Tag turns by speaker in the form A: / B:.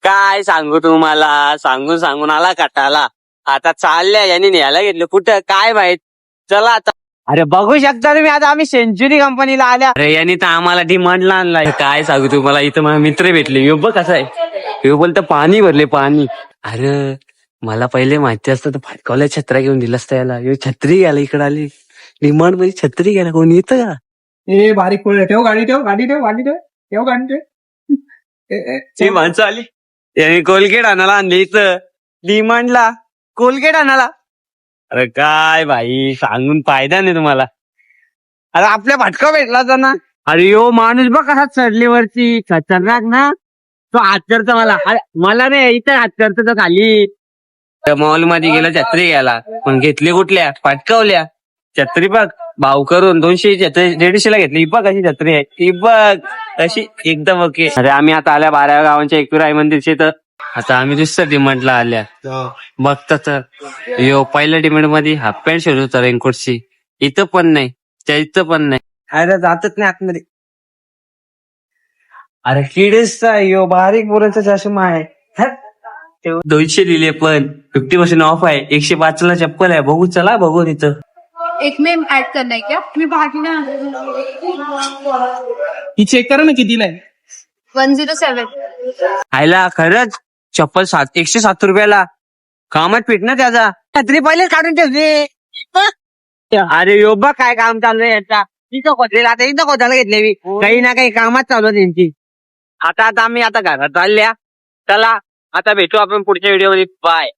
A: काय सांगू तुम्हाला, सांगून सांगून आला कटाला. आता चालल्या यांनी न्यायला घेतलं कुठं काय माहित. चला आता. अरे बघू शकता तुम्ही, आता आम्ही सेंचुरी कंपनीला आल्या. अरे यांनी तर आम्हाला डिमांडला आणलाय. काय सांगू तुम्हाला, इथं माझे मित्र भेटले. यो बघ कसं आहे, यो बोलतं पाणी भरले पाणी. अरे मला पहिले माहिती असतं तर फाटकावल्या छत्र्या घेऊन दिलं असतं याला. यो छत्री घ्यायला इकडे आली. डिमांड मध्ये छत्री घ्यायला कोणी येतं का?
B: ए बारीक पोळ ठेव, गाडी ठेव, गाडी ठेव, गाडी ठेव, ठेव गाडी ठेव.
A: ती माणसं आली. यांनी कोलगेट आणायला आणली इथं डिमांडला. कोलगेट आणायला. अरे काय भाई, सांगून फायदा नाही तुम्हाला. अरे आपल्या भटका भेटला होता ना. अरे यो माणूस बघ कसा चढलीवरती खतरनाक ना. तो हात करतो मला. अरे मला नाही, इथं हात करतो तो खाली. मॉल मध्ये गेला छत्री घ्यायला, पण घेतली कुठल्या फाटकावल्या. छत्री बघ भाव करून 200 150 ला घेतली. बघ अशी छत्री आहे ती, बघ अशी एकदम ओके. अरे आम्ही आता आल्या 12 गावांच्या एकविराई मंदिरचे, तर आता आम्ही दुसऱ्या डिमांडला आल्या. बघता तर यो पहिल्या डिमांड मध्ये हाफ पॅन्ट शोधत होता रेनकोटची. इथं पण नाही, त्या इथं पण नाही.
B: अरे जातच नाही आतमध्ये.
A: अरे किडेसचा यो बारीक बोराचा चष्मा आहे. 200 लिहिले, पण 50% ऑफ आहे. 105 ला चप्पल आहे. बघू चला बघू तिथं.
C: एक में ऐड करना है क्या? मी भाजीला
B: ही चेक करा ना कितीला आहे.
C: 107.
A: आयला खरंच चप्पल 107 रुपयाला. कामात पीठ ना त्याचा. छत्री पहिले काढून ठेवते. अरे यो बघ काय काम चालू आहे याचा. इथं खोदलेला, आता इथं खोदायला घेतले मी. काही ना काही कामात चालू आहे त्यांची. आता आम्ही आता घरात चालल्या. चला आता भेटू आपण पुढच्या व्हिडिओ मध्ये. बाय.